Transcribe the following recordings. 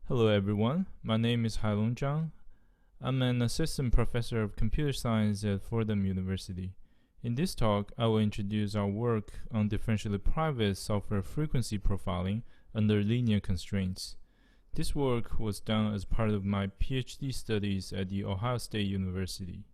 Hello everyone, my name is Hailong Zhang. I'm an assistant professor of computer science at Fordham University. In this talk, I will introduce our work on differentially-private software frequency profiling under linear constraints. This work was done as part of my PhD studies at the Ohio State University.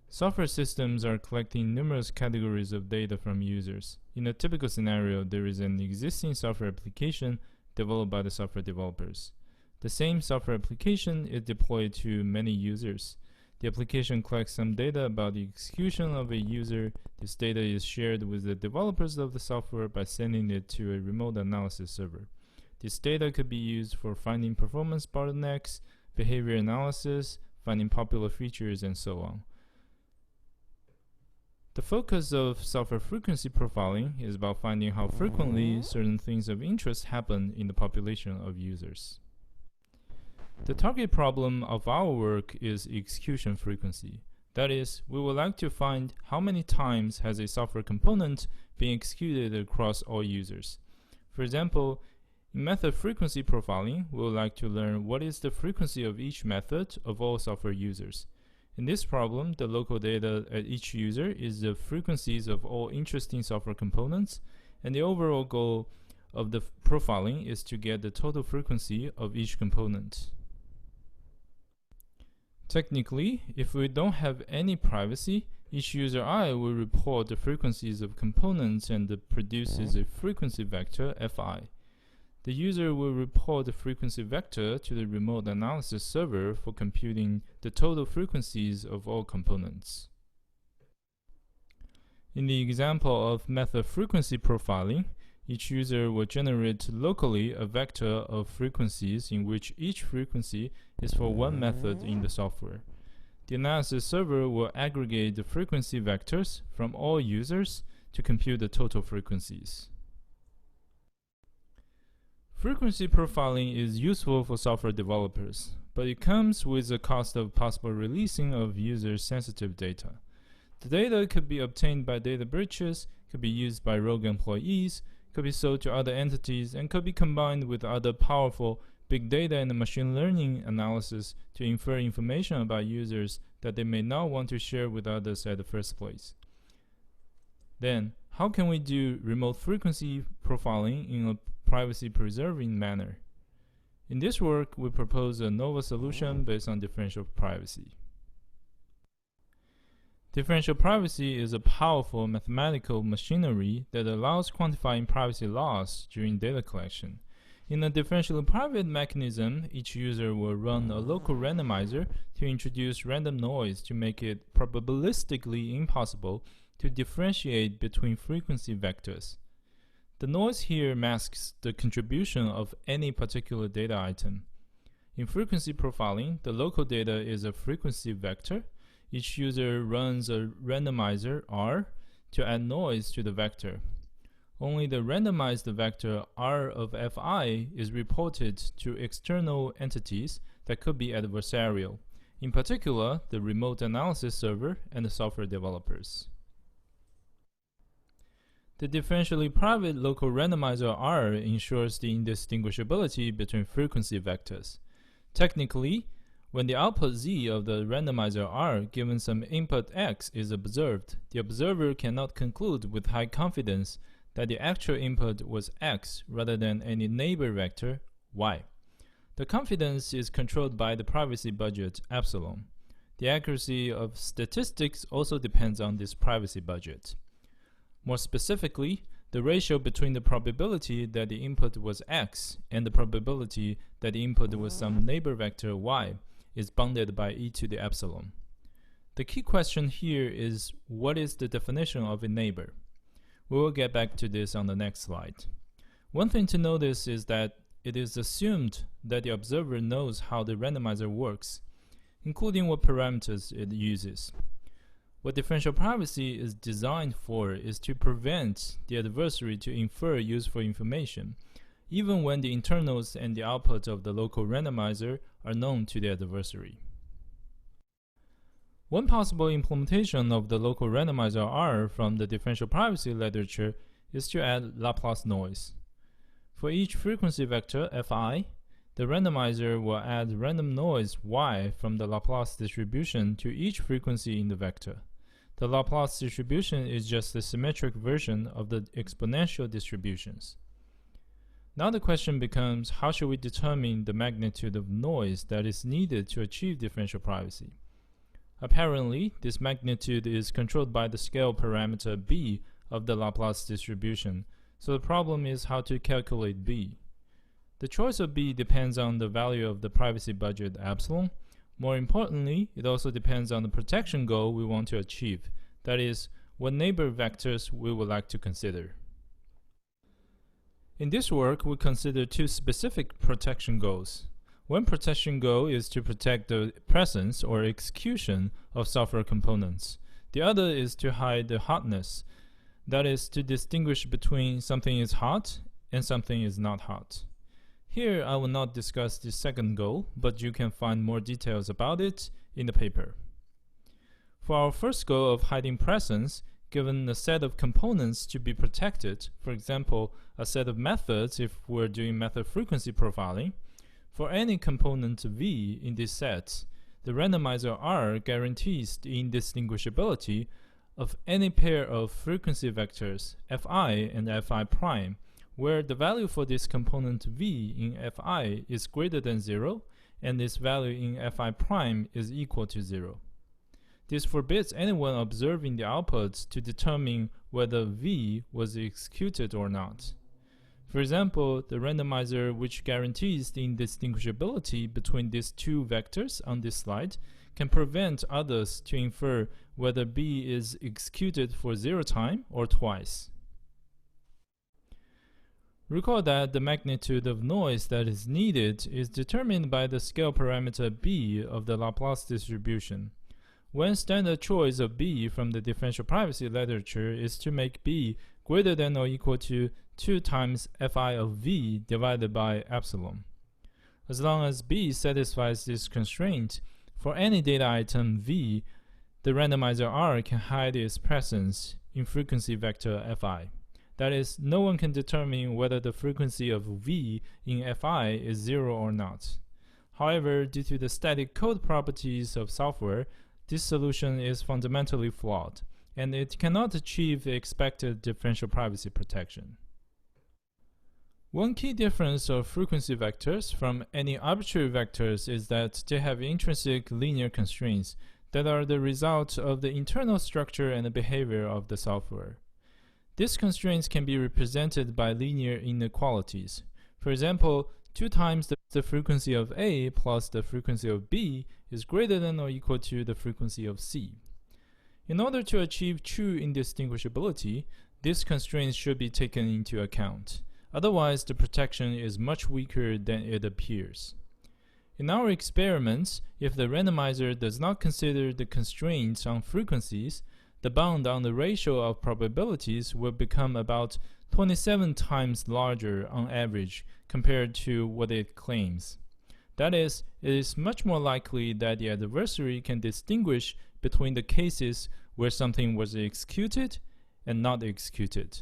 Software systems are collecting numerous categories of data from users. In a typical scenario, there is an existing software application developed by the software developers. The same software application is deployed to many users. The application collects some data about the execution of a user. This data is shared with the developers of the software by sending it to a remote analysis server. This data could be used for finding performance bottlenecks, behavior analysis, finding popular features, and so on. The focus of software frequency profiling is about finding how frequently certain things of interest happen in the population of users. The target problem of our work is execution frequency. That is, we would like to find how many times has a software component been executed across all users. For example, in method frequency profiling, we would like to learn what is the frequency of each method of all software users. In this problem, the local data at each user is the frequencies of all interesting software components, and the overall goal of the profiling is to get the total frequency of each component. Technically, if we don't have any privacy, each user I will report the frequencies of components and produces a frequency vector fi. The user will report the frequency vector to the remote analysis server for computing the total frequencies of all components. In the example of method frequency profiling, each user will generate locally a vector of frequencies in which each frequency is for one method in the software. The analysis server will aggregate the frequency vectors from all users to compute the total frequencies. Frequency profiling is useful for software developers, but it comes with the cost of possible releasing of user-sensitive data. The data could be obtained by data breaches, could be used by rogue employees, could be sold to other entities, and could be combined with other powerful big data and machine learning analysis to infer information about users that they may not want to share with others at the first place. Then, how can we do remote frequency profiling in a privacy-preserving manner? In this work, we propose a novel solution based on differential privacy. Differential privacy is a powerful mathematical machinery that allows quantifying privacy loss during data collection. In a differentially private mechanism, each user will run a local randomizer to introduce random noise to make it probabilistically impossible to differentiate between frequency vectors. The noise here masks the contribution of any particular data item. In frequency profiling, the local data is a frequency vector. Each user runs a randomizer R to add noise to the vector. Only the randomized vector R of fi is reported to external entities that could be adversarial, in particular the remote analysis server and the software developers. The differentially private local randomizer R ensures the indistinguishability between frequency vectors. Technically, when the output Z of the randomizer R given some input X is observed, the observer cannot conclude with high confidence that the actual input was X rather than any neighbor vector Y. The confidence is controlled by the privacy budget epsilon. The accuracy of statistics also depends on this privacy budget. More specifically, the ratio between the probability that the input was X and the probability that the input was some neighbor vector Y is bounded by e to the epsilon. The key question here is, what is the definition of a neighbor? We will get back to this on the next slide. One thing to notice is that it is assumed that the observer knows how the randomizer works, including what parameters it uses. What differential privacy is designed for is to prevent the adversary to infer useful information, even when the internals and the output of the local randomizer are known to the adversary. One possible implementation of the local randomizer R from the differential privacy literature is to add Laplace noise. For each frequency vector fi, the randomizer will add random noise y from the Laplace distribution to each frequency in the vector. The Laplace distribution is just the symmetric version of the exponential distributions. Now the question becomes, how should we determine the magnitude of noise that is needed to achieve differential privacy? Apparently, this magnitude is controlled by the scale parameter b of the Laplace distribution, so the problem is how to calculate b. The choice of b depends on the value of the privacy budget epsilon. More importantly, it also depends on the protection goal we want to achieve, that is, what neighbor vectors we would like to consider. In this work, we consider two specific protection goals. One protection goal is to protect the presence or execution of software components. The other is to hide the hotness, that is, to distinguish between something is hot and something is not hot. Here, I will not discuss the second goal, but you can find more details about it in the paper. For our first goal of hiding presence, given a set of components to be protected, for example, a set of methods if we're doing method frequency profiling, for any component V in this set, the randomizer R guarantees the indistinguishability of any pair of frequency vectors Fi and Fi prime, where the value for this component V in Fi is greater than 0 and its value in Fi prime is equal to 0. This forbids anyone observing the outputs to determine whether V was executed or not. For example, the randomizer which guarantees the indistinguishability between these two vectors on this slide can prevent others to infer whether B is executed for 0 time or twice. Recall that the magnitude of noise that is needed is determined by the scale parameter b of the Laplace distribution. One standard choice of b from the differential privacy literature is to make b greater than or equal to 2 times fi of v divided by epsilon. As long as b satisfies this constraint, for any data item v, the randomizer R can hide its presence in frequency vector fi. That is, no one can determine whether the frequency of v in fi is 0 or not. However, due to the static code properties of software, this solution is fundamentally flawed, and it cannot achieve the expected differential privacy protection. One key difference of frequency vectors from any arbitrary vectors is that they have intrinsic linear constraints that are the result of the internal structure and the behavior of the software. These constraints can be represented by linear inequalities. For example, 2 times the frequency of A plus the frequency of B is greater than or equal to the frequency of C. In order to achieve true indistinguishability, these constraints should be taken into account. Otherwise, the protection is much weaker than it appears. In our experiments, if the randomizer does not consider the constraints on frequencies, the bound on the ratio of probabilities will become about 27 times larger on average compared to what it claims. That is, it is much more likely that the adversary can distinguish between the cases where something was executed and not executed.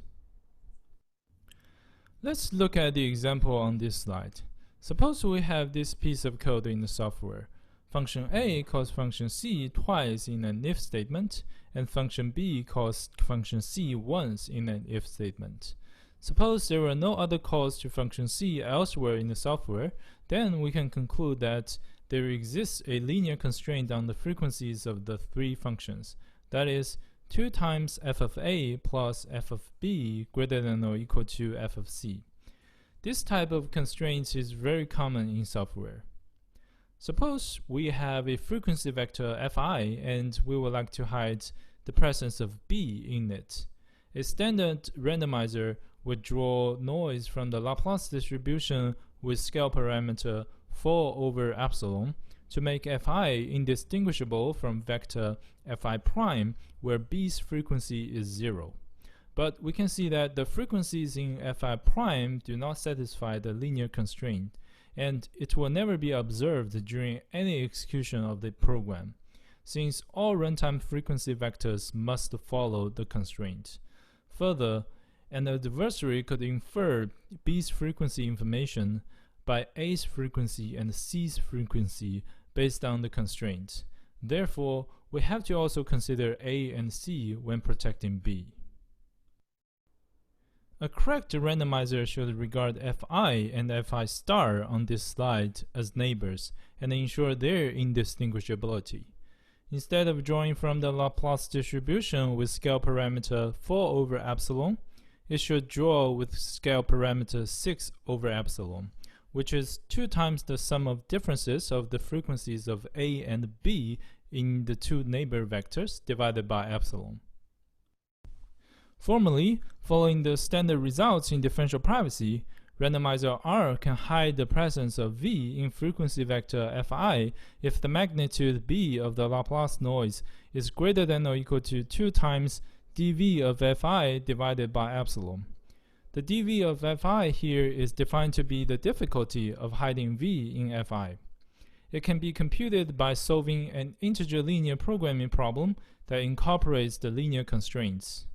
Let's look at the example on this slide. Suppose we have this piece of code in the software. Function A calls function C twice in an if statement, and function B calls function C once in an if statement. Suppose there were no other calls to function C elsewhere in the software, then we can conclude that there exists a linear constraint on the frequencies of the 3 functions. That is, 2 times f of A plus f of B greater than or equal to f of C. This type of constraint is very common in software. Suppose we have a frequency vector fi and we would like to hide the presence of b in it. A standard randomizer would draw noise from the Laplace distribution with scale parameter 4 over epsilon to make fi indistinguishable from vector fi prime where b's frequency is 0. But we can see that the frequencies in fi prime do not satisfy the linear constraint, and it will never be observed during any execution of the program, since all runtime frequency vectors must follow the constraint. Further, An adversary could infer B's frequency information by A's frequency and C's frequency based on the constraints. Therefore, we have to also consider A and C when protecting B. A correct randomizer should regard Fi and Fi star on this slide as neighbors and ensure their indistinguishability. Instead of drawing from the Laplace distribution with scale parameter 4 over epsilon, it should draw with scale parameter 6 over epsilon, which is 2 times the sum of differences of the frequencies of A and B in the two neighbor vectors divided by epsilon. Formally, following the standard results in differential privacy, randomizer R can hide the presence of V in frequency vector Fi if the magnitude B of the Laplace noise is greater than or equal to 2 times dV of Fi divided by epsilon. The dV of Fi here is defined to be the difficulty of hiding V in Fi. It can be computed by solving an integer linear programming problem that incorporates the linear constraints.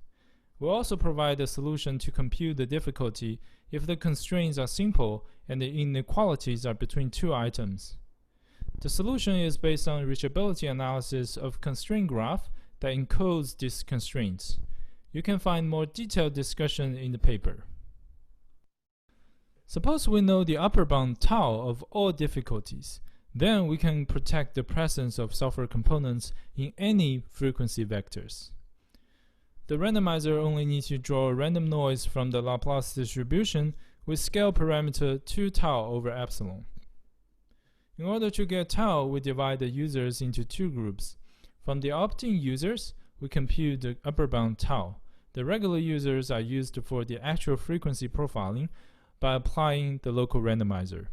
We'll also provide a solution to compute the difficulty if the constraints are simple and the inequalities are between two items. The solution is based on reachability analysis of constraint graph that encodes these constraints. You can find more detailed discussion in the paper. Suppose we know the upper bound tau of all difficulties. Then we can protect the presence of software components in any frequency vectors. The randomizer only needs to draw a random noise from the Laplace distribution with scale parameter 2 tau over epsilon. In order to get tau, we divide the users into two groups. From the opt-in users, we compute the upper bound tau. The regular users are used for the actual frequency profiling by applying the local randomizer.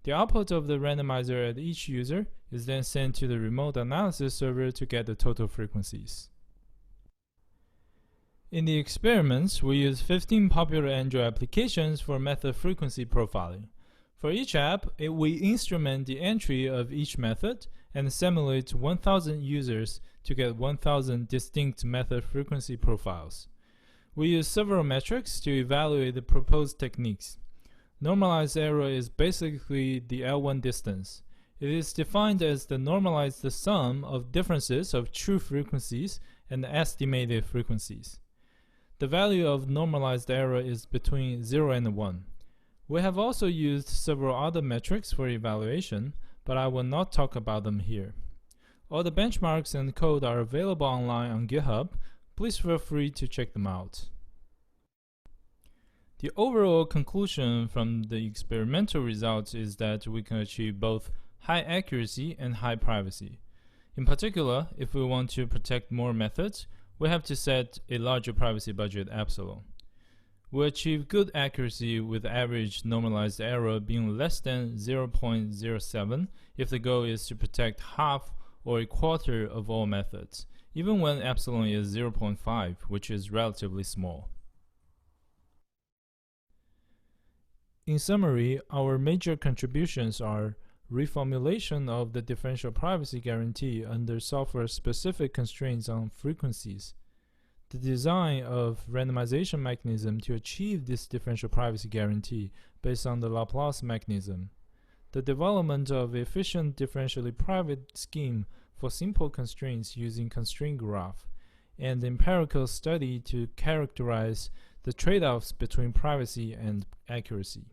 The output of the randomizer at each user is then sent to the remote analysis server to get the total frequencies. In the experiments, we use 15 popular Android applications for method frequency profiling. For each app, we instrument the entry of each method and simulate 1,000 users to get 1,000 distinct method frequency profiles. We use several metrics to evaluate the proposed techniques. Normalized error is basically the L1 distance. It is defined as the normalized sum of differences of true frequencies and estimated frequencies. The value of normalized error is between 0 and 1. We have also used several other metrics for evaluation, but I will not talk about them here. All the benchmarks and code are available online on GitHub. Please feel free to check them out. The overall conclusion from the experimental results is that we can achieve both high accuracy and high privacy. In particular, if we want to protect more methods, we have to set a larger privacy budget epsilon. We achieve good accuracy with average normalized error being less than 0.07 if the goal is to protect half or a quarter of all methods, even when epsilon is 0.5, which is relatively small. In summary, our major contributions are reformulation of the differential privacy guarantee under software-specific constraints on frequencies, the design of randomization mechanism to achieve this differential privacy guarantee based on the Laplace mechanism, the development of efficient differentially private scheme for simple constraints using constraint graph, and empirical study to characterize the trade-offs between privacy and accuracy.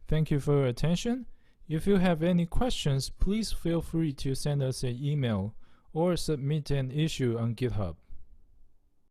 Thank you for your attention. If you have any questions, please feel free to send us an email or submit an issue on GitHub.